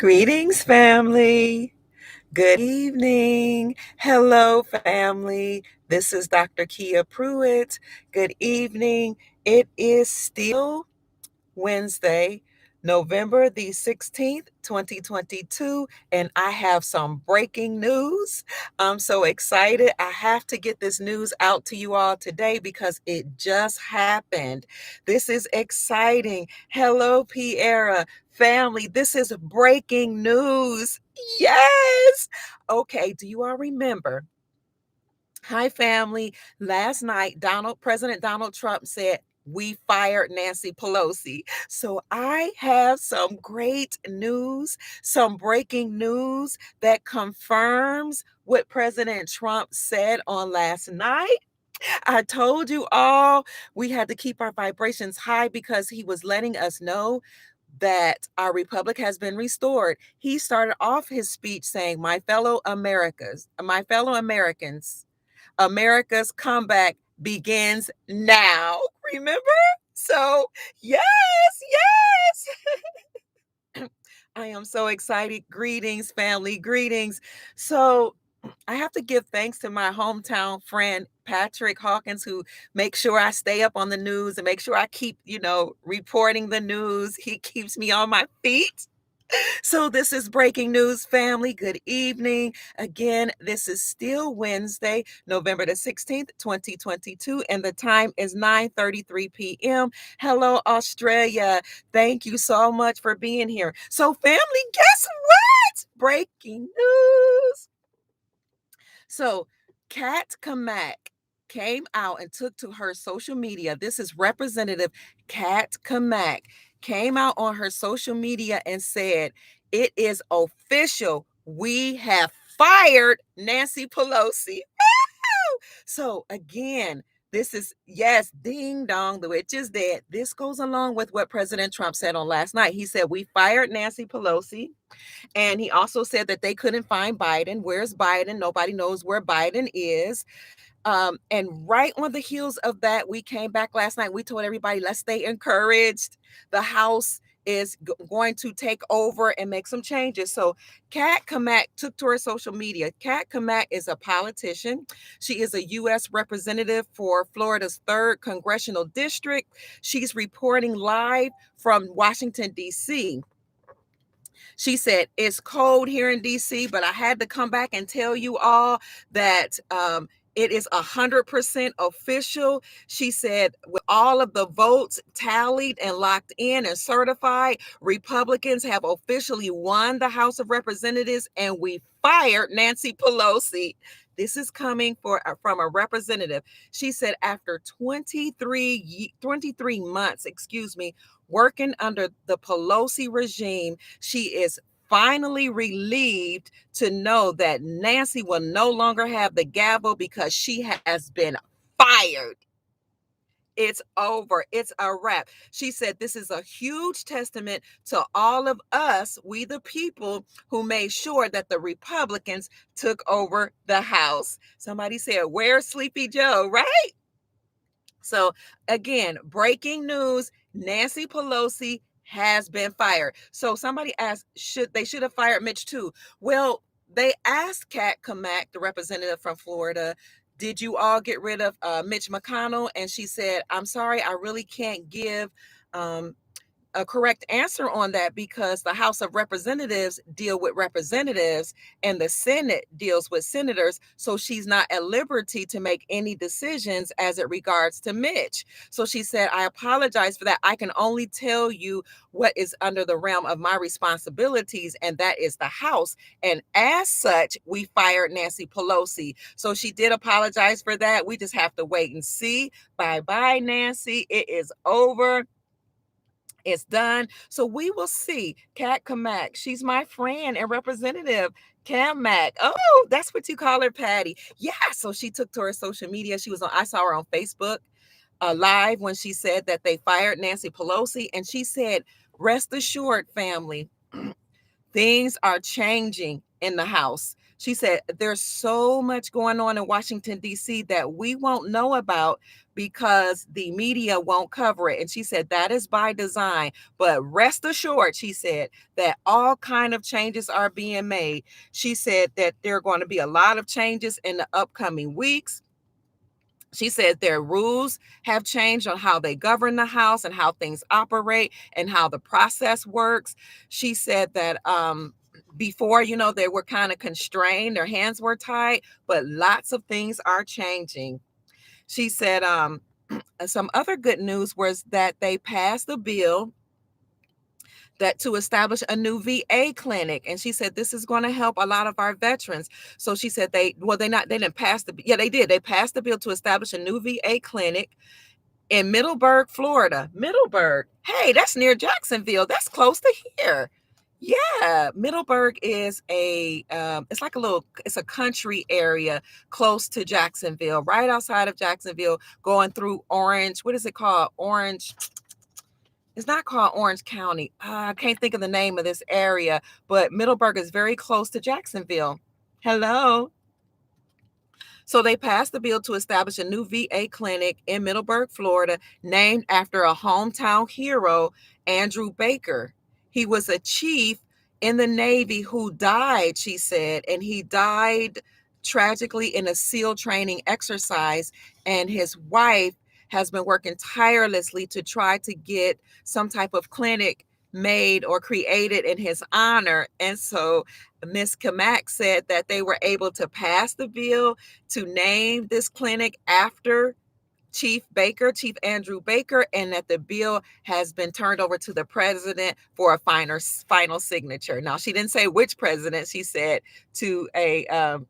Greetings, family. Good evening. Hello, family. This is Dr. Kia Pruitt. Good evening. It is still Wednesday, November the 16th, 2022, and I have some breaking news. I'm so excited. I have to get this news out to you all today because it just happened. This is exciting. Hello, Piera. Family, this is breaking news. Yes. Okay, do you all remember? Hi, family. Last night, President Donald Trump said, we fired Nancy Pelosi. So I have some great news, some breaking news that confirms what President Trump said on last night. I told you all we had to keep our vibrations high because he was letting us know that our republic has been restored. He started off his speech saying, my fellow Americans, America's comeback begins now. Remember? So, yes, yes. I am so excited. Greetings, family. Greetings. So, I have to give thanks to my hometown friend, Patrick Hawkins, who makes sure I stay up on the news and make sure I keep, reporting the news. He keeps me on my feet. So this is breaking news, family. Good evening. Again, this is still Wednesday, November the 16th, 2022, and the time is 9:33 p.m. Hello, Australia. Thank you so much for being here. So, family, guess what? Breaking news. So, Kat Cammack came out and took to her social media. This is Representative Kat Cammack came out on her social media and said, it is official. We have fired Nancy Pelosi. So again, this is, yes, ding dong, the witch is dead. This goes along with what President Trump said on last night. He said, we fired Nancy Pelosi. And he also said that they couldn't find Biden. Where's Biden? Nobody knows where Biden is. And right on the heels of that, we came back last night. We told everybody, let's stay encouraged. The House is going to take over and make some changes. So Kat Cammack took to her social media. Kat Cammack is a politician. She is a U.S. representative for Florida's 3rd Congressional District. She's reporting live from Washington, D.C. She said, it's cold here in DC, but I had to come back and tell you all that it is 100% official. She said, with all of the votes tallied and locked in and certified, Republicans have officially won the House of Representatives, and we fired Nancy Pelosi. This is coming from a representative. She said, after 23 months, working under the Pelosi regime, she is finally relieved to know that Nancy will no longer have the gavel because she has been fired. It's over. It's a wrap. She said this is a huge testament to all of us, we the people, who made sure that the Republicans took over the House. Somebody said, where's Sleepy Joe, right? So again, breaking news, Nancy Pelosi has been fired. So somebody asked, should have fired Mitch too? Well, they asked Kat Cammack, the representative from Florida, did you all get rid of Mitch McConnell? And she said, I'm sorry, I really can't give a correct answer on that because the House of Representatives deal with representatives and the Senate deals with senators. So she's not at liberty to make any decisions as it regards to Mitch. So she said, I apologize for that. I can only tell you what is under the realm of my responsibilities, and that is the House. And as such, we fired Nancy Pelosi. So she did apologize for that. We just have to wait and see. Bye-bye, Nancy. It is over. It's done. So we will see. Kat Cammack, she's my friend and representative. Cammack. Oh, that's what you call her, Patty. Yeah. So she took to her social media. I saw her on Facebook live when she said that they fired Nancy Pelosi. And she said, rest assured, family, things are changing in the House. She said, there's so much going on in Washington, D.C. that we won't know about because the media won't cover it. And she said, that is by design. But rest assured, she said, that all kind of changes are being made. She said that there are going to be a lot of changes in the upcoming weeks. She said their rules have changed on how they govern the House and how things operate and how the process works. She said that before, they were kind of constrained, their hands were tied, but lots of things are changing. She said some other good news was that they passed a bill that to establish a new VA clinic. And she said this is going to help a lot of our veterans. So she said they didn't pass they did. They passed the bill to establish a new VA clinic in Middleburg, Florida. Middleburg. Hey, that's near Jacksonville. That's close to here. Yeah, Middleburg is it's like it's a country area close to Jacksonville, right outside of Jacksonville, going through Orange. What is it called? Orange. It's not called Orange County. I can't think of the name of this area, but Middleburg is very close to Jacksonville. Hello. So they passed the bill to establish a new VA clinic in Middleburg, Florida, named after a hometown hero, Andrew Baker. He was a chief in the Navy who died, she said, and he died tragically in a SEAL training exercise. And his wife has been working tirelessly to try to get some type of clinic made or created in his honor. And so Miss Cammack said that they were able to pass the bill to name this clinic after Chief Andrew Baker, and that the bill has been turned over to the president for a final signature. Now, she didn't say which president. She said to a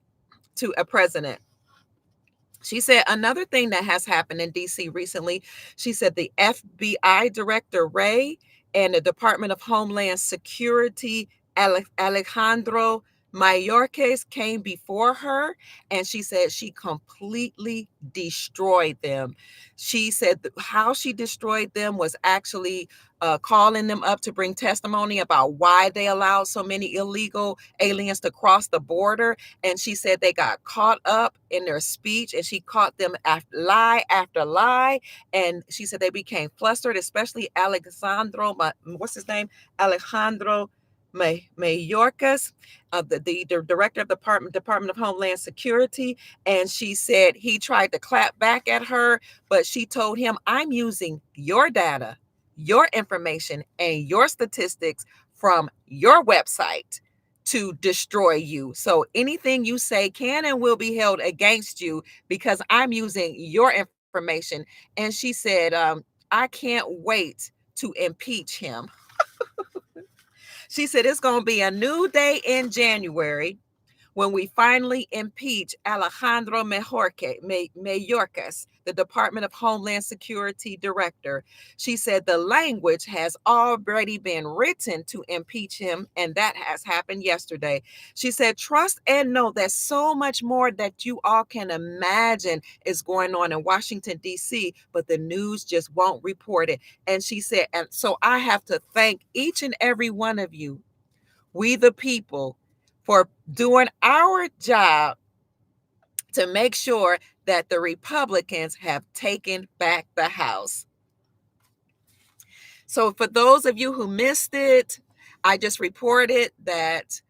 president. She said another thing that has happened in D.C. recently, she said the FBI Director Wray and the Department of Homeland Security Alejandro Mayorkas came before her, and she said she completely destroyed them. She said how she destroyed them was actually calling them up to bring testimony about why they allowed so many illegal aliens to cross the border. And she said they got caught up in their speech, and she caught them lie after lie. And she said they became flustered, especially Alejandro, what's his name? Alejandro Mayorkas, the director of the Department of Homeland Security. And she said he tried to clap back at her, but she told him, I'm using your data, your information, and your statistics from your website to destroy you. So anything you say can and will be held against you because I'm using your information. And she said, I can't wait to impeach him. She said it's going to be a new day in January when we finally impeach Alejandro Mayorkas, the Department of Homeland Security Director. She said the language has already been written to impeach him, and that has happened yesterday. She said, trust and know that so much more that you all can imagine is going on in Washington, D.C., but the news just won't report it. And she said, and so I have to thank each and every one of you, we the people, for doing our job to make sure that the Republicans have taken back the House. So for those of you who missed it, I just reported that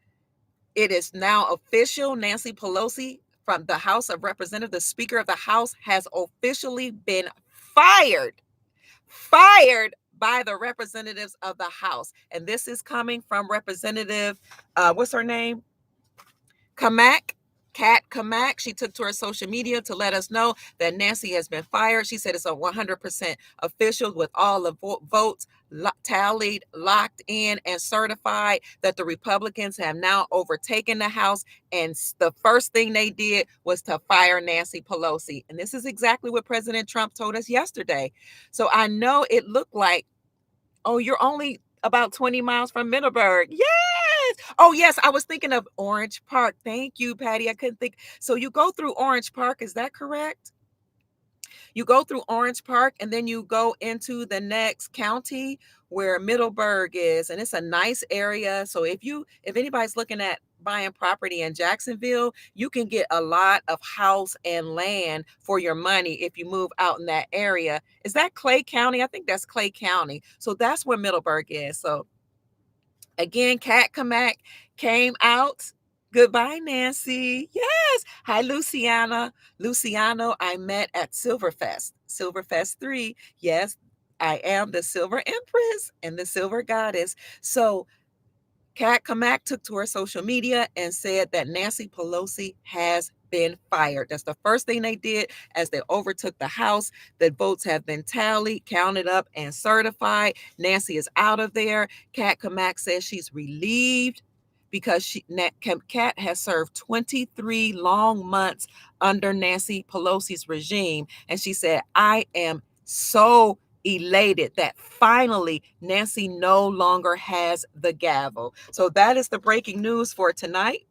it is now official. Nancy Pelosi from the House of Representatives, the Speaker of the House, has officially been fired by the representatives of the House. And this is coming from Representative, what's her name? Cammack. She took to her social media to let us know that Nancy has been fired. She said it's a 100% official with all the votes tallied, locked in, and certified that the Republicans have now overtaken the House. And the first thing they did was to fire Nancy Pelosi. And this is exactly what President Trump told us yesterday. So I know it looked like, oh, you're only about 20 miles from Middleburg. Yes. Oh, yes. I was thinking of Orange Park. Thank you, Patty. I couldn't think. So you go through Orange Park. Is that correct? You go through Orange Park, and then you go into the next county where Middleburg is. And it's a nice area. So if anybody's looking at buying property in Jacksonville, you can get a lot of house and land for your money if you move out in that area. Is that Clay County? I think that's Clay County. So that's where Middleburg is. So again, Kat Cammack came out. Goodbye, Nancy. Yes. Hi, Luciana. Luciano, I met at Silverfest. Silverfest 3. Yes, I am the Silver Empress and the Silver Goddess. So Kat Cammack took to her social media and said that Nancy Pelosi has been fired. That's the first thing they did as they overtook the House. The votes have been tallied, counted up, and certified. Nancy is out of there. Kat Cammack says she's relieved because Kat has served 23 long months under Nancy Pelosi's regime. And she said, I am so elated that finally Nancy no longer has the gavel. So that is the breaking news for tonight.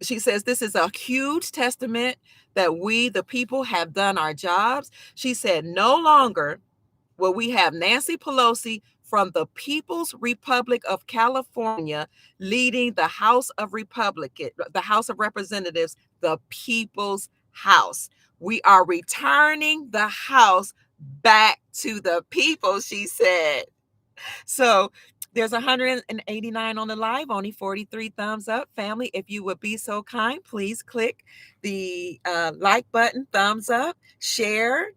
She says this is a huge testament that we, the people, have done our jobs. She said no longer will we have Nancy Pelosi from the People's Republic of California leading the House of Representatives, the People's House. We are returning the House back to the people, she said. So there's 189 on the live, only 43 thumbs up. Family, if you would be so kind, please click the like button, thumbs up, share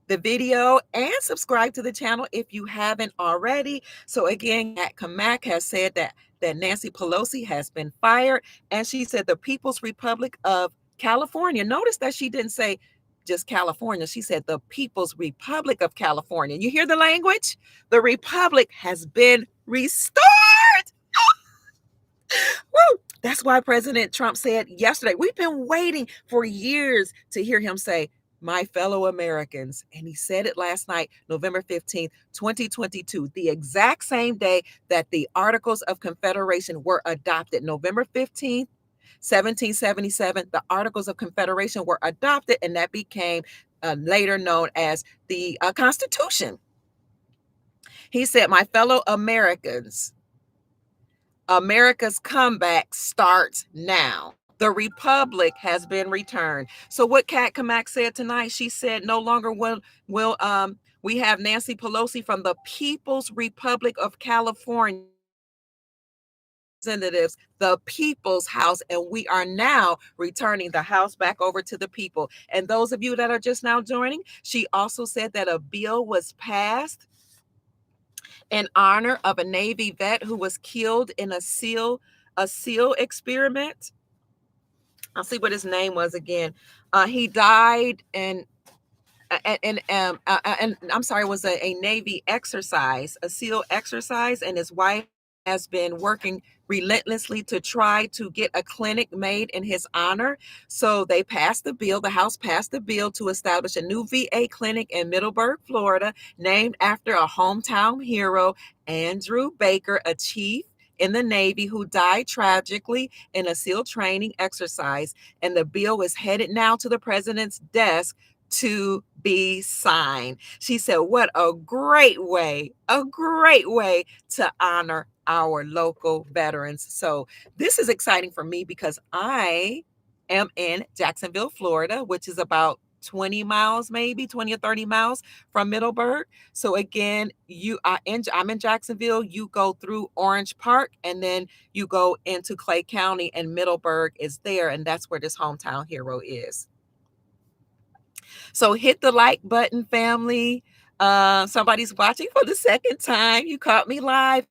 the video, and subscribe to the channel if you haven't already. So again, Kat Cammack has said that Nancy Pelosi has been fired, and she said the People's Republic of California. Notice that she didn't say just California. She said the People's Republic of California. You hear the language? The Republic has been restored. Woo! That's why President Trump said yesterday, we've been waiting for years to hear him say, my fellow Americans. And he said it last night, November 15th, 2022, the exact same day that the Articles of Confederation were adopted. November 15th, 1777, the Articles of Confederation were adopted, and that became later known as the Constitution. He said, my fellow Americans, America's comeback starts now. The Republic has been returned. So what Kat Cammack said tonight, she said no longer will we have Nancy Pelosi from the People's Republic of California, Representatives, the People's House, and we are now returning the House back over to the people. And those of you that are just now joining, she also said that a bill was passed in honor of a Navy vet who was killed in a SEAL experiment. I'll see what his name was again. He died and I'm sorry, it was a Navy exercise, a SEAL exercise, and his wife has been working relentlessly to try to get a clinic made in his honor. So they passed the bill, the House passed the bill to establish a new VA clinic in Middleburg, Florida, named after a hometown hero, Andrew Baker, a chief in the Navy who died tragically in a SEAL training exercise. And the bill is headed now to the president's desk to be signed. She said, what a great way to honor our local veterans. So this is exciting for me because I am in Jacksonville, Florida, which is about 20 miles, maybe 20 or 30 miles from Middleburg. So again, I'm in Jacksonville. You go through Orange Park and then you go into Clay County, and Middleburg is there. And that's where this hometown hero is. So hit the like button, family. Somebody's watching for the second time. You caught me live.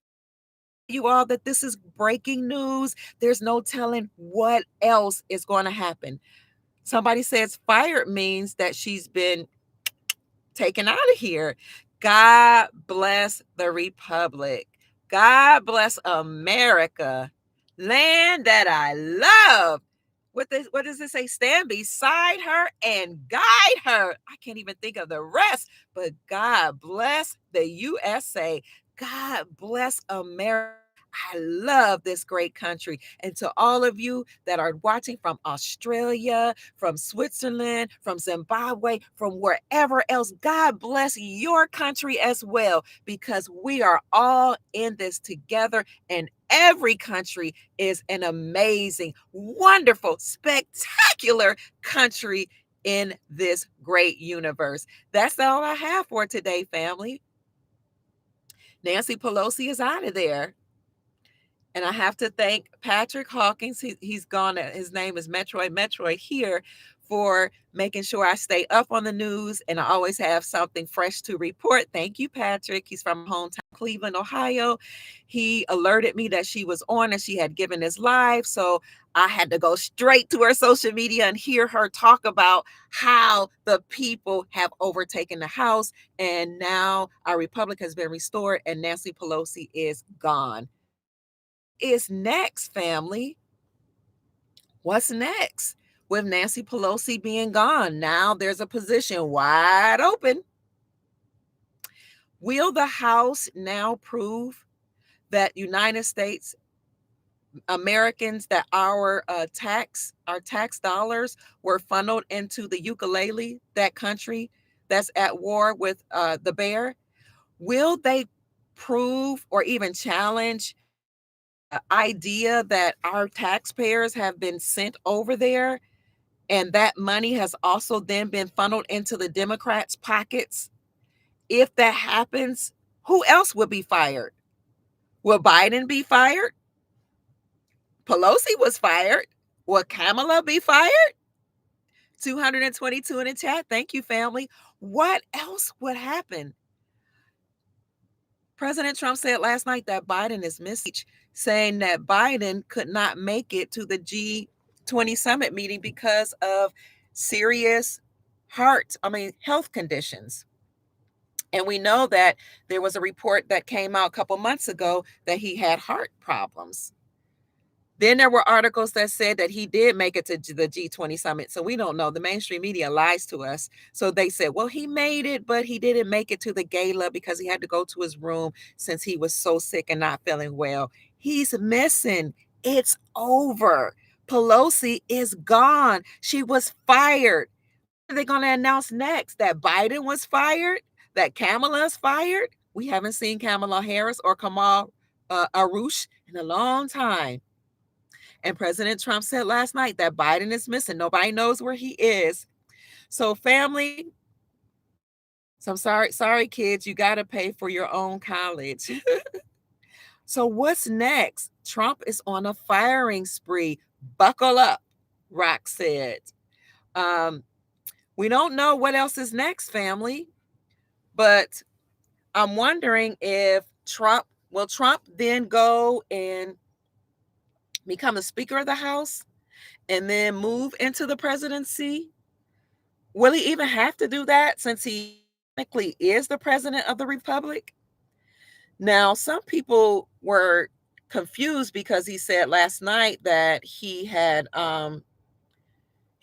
You all that this is breaking news. There's no telling what else is going to happen. Somebody says fired means that she's been taken out of here. God bless the Republic. God bless America, land that I love. What does it say? Stand beside her and guide her. I can't even think of the rest, but God bless the USA. God bless America. I love this great country. And to all of you that are watching from Australia, from Switzerland, from Zimbabwe, from wherever else, God bless your country as well, because we are all in this together, and Every country is an amazing, wonderful, spectacular country in this great universe. That's all I have for today, family. Nancy Pelosi is out of there. And I have to thank Patrick Hawkins. He's gone. His name is Metroid here, for making sure I stay up on the news and I always have something fresh to report. Thank you, Patrick. He's from hometown Cleveland, Ohio. He alerted me that she was on and she had given his live. So I had to go straight to her social media and hear her talk about how the people have overtaken the House. And now our republic has been restored and Nancy Pelosi is gone. Is next, family? What's next? With Nancy Pelosi being gone, now there's a position wide open. Will the House now prove that United States Americans, that our tax dollars were funneled into the ukulele, that country that's at war with the bear? Will they prove or even challenge idea that our taxpayers have been sent over there and that money has also then been funneled into the Democrats' pockets? If that happens, who else would be fired? Will Biden be fired? Pelosi was fired. Will Kamala be fired? 222 in the chat. Thank you, family. What else would happen? President Trump said last night that Biden is missing, saying that Biden could not make it to the G20 summit meeting because of serious health conditions. And we know that there was a report that came out a couple months ago that he had heart problems. Then there were articles that said that he did make it to the G20 summit. So we don't know. The mainstream media lies to us. So they said, well, he made it, but he didn't make it to the gala because he had to go to his room since he was so sick and not feeling well. He's missing. It's over. Pelosi is gone. She was fired. What are they going to announce next? That Biden was fired? That Kamala's fired? We haven't seen Kamala Harris or Kamal Arush in a long time. And President Trump said last night that Biden is missing. Nobody knows where he is. So, family, so I'm sorry, kids, you got to pay for your own college. So what's next? Trump is on a firing spree. Buckle up, Rock said. We don't know what else is next, family, but I'm wondering if Trump then go and become a Speaker of the House and then move into the presidency? Will he even have to do that since he technically is the president of the republic? Now, some people were confused because he said last night that he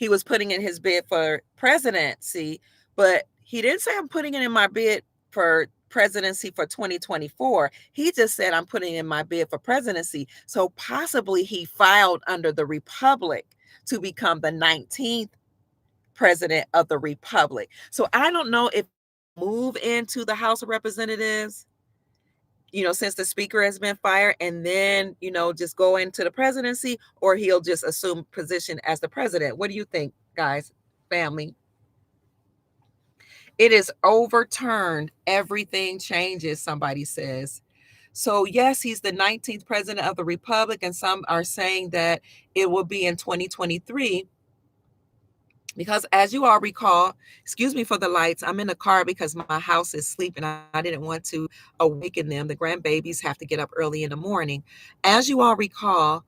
was putting in his bid for presidency, but he didn't say I'm putting it in my bid for presidency for 2024. He just said I'm putting in my bid for presidency. So possibly he filed under the republic to become the 19th president of the republic. So I don't know if move into the House of Representatives, since the speaker has been fired, and then, just go into the presidency, or he'll just assume position as the president. What do you think, guys, family? It is overturned. Everything changes, somebody says. So yes, he's the 19th president of the republic, and some are saying that it will be in 2023. Because as you all recall, excuse me for the lights, I'm in the car because my house is sleeping. I didn't want to awaken them. The grandbabies have to get up early in the morning. As you all recall,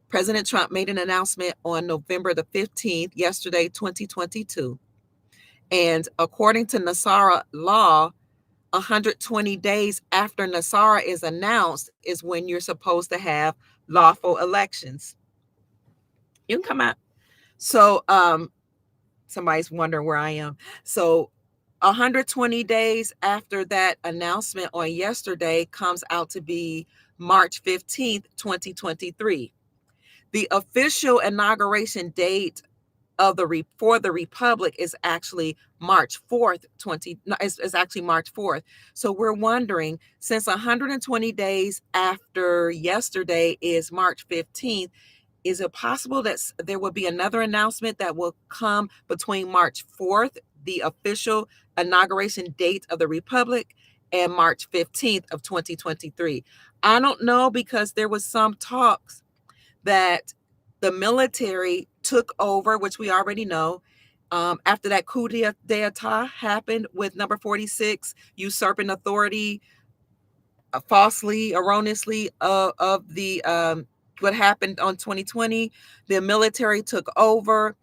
President Trump made an announcement on November the 15th, yesterday, 2022. And according to NASARA law, 120 days after NASARA is announced is when you're supposed to have lawful elections. You can come out. So, somebody's wondering where I am. So 120 days after that announcement on yesterday comes out to be March 15th, 2023. The official inauguration date for the republic is actually March 4th, 20 no, it's actually March 4th. So we're wondering, since 120 days after yesterday is March 15th, is it possible that there will be another announcement that will come between March 4th, the official inauguration date of the republic, and March 15th of 2023? I don't know, because there was some talks that the military took over, which we already know. After that coup d'etat happened with number 46 usurping authority, falsely, erroneously, of the what happened on 2020, the military took over,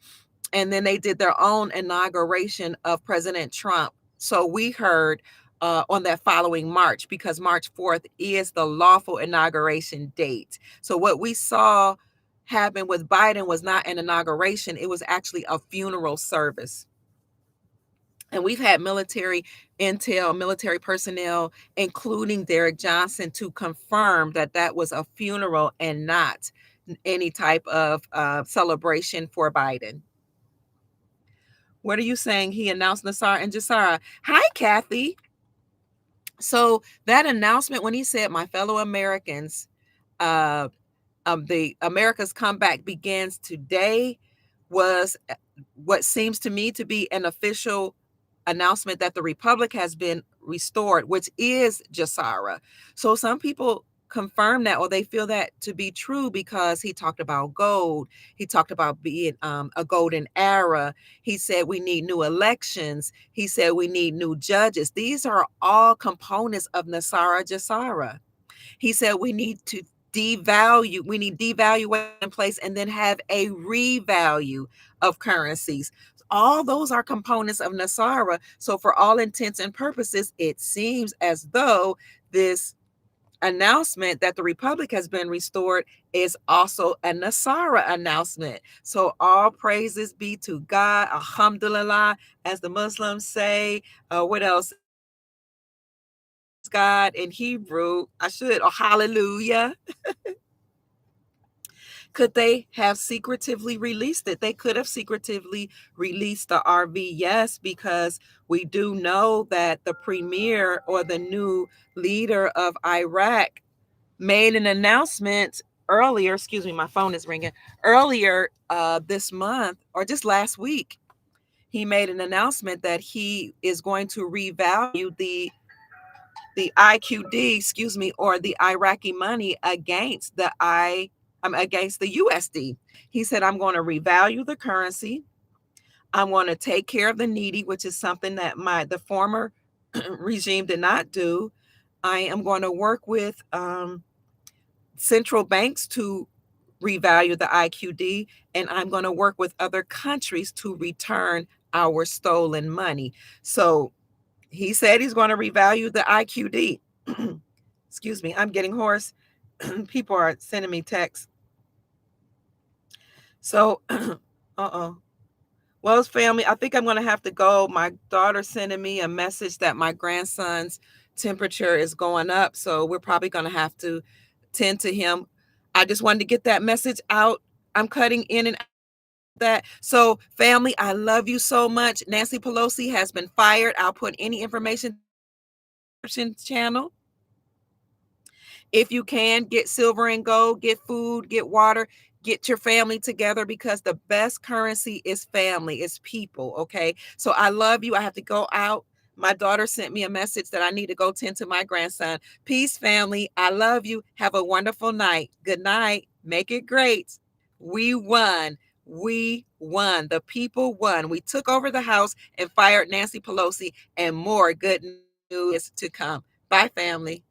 and then they did their own inauguration of President Trump. So we heard on that following March, because March 4th is the lawful inauguration date. So what we saw happen with Biden was not an inauguration, it was actually a funeral service. And we've had military intel, military personnel, including Derek Johnson, to confirm that that was a funeral and not any type of celebration for Biden. What are you saying? He announced Nassar and Jassara. Hi, Kathy. So that announcement, when he said, "My fellow Americans, uh, the America's comeback begins today," was what seems to me to be an official announcement that the republic has been restored, which is Jassara. So some people confirm that, or they feel that to be true, because he talked about gold. He talked about being a golden era. He said we need new elections. He said we need new judges. These are all components of Nassara Jassara. He said we need devaluation in place, and then have a revalue of currencies. All those are components of Nassara. So for all intents and purposes, it seems as though this announcement that the republic has been restored is also a Nassara announcement. So all praises be to God, alhamdulillah, as the Muslims say. What else? God in Hebrew. Hallelujah. Could they have secretively released it? They could have secretively released the RV, yes, because we do know that the premier, or the new leader of Iraq, made an announcement earlier. Excuse me, my phone is ringing. Earlier this month, or just last week, he made an announcement that he is going to revalue the IQD, excuse me, or the Iraqi money against against the USD. He said, "I'm going to revalue the currency. I'm going to take care of the needy," which is something that the former regime did not do. I am going to work with central banks to revalue the IQD, and I'm going to work with other countries to return our stolen money. So he said he's going to revalue the IQD. Excuse me, I'm getting hoarse. People are sending me texts. So, uh-oh. Well, family, I think I'm going to have to go. My daughter's sending me a message that my grandson's temperature is going up. So we're probably going to have to tend to him. I just wanted to get that message out. I'm cutting in and out of that. So, family, I love you so much. Nancy Pelosi has been fired. I'll put any information in the description channel. If you can, get silver and gold, get food, get water, get your family together, because the best currency is family, is people. Okay. So I love you. I have to go out. My daughter sent me a message that I need to go tend to my grandson. Peace, family. I love you. Have a wonderful night. Good night. Make it great. We won. We won. The people won. We took over the House and fired Nancy Pelosi, and more good news to come. Bye, family.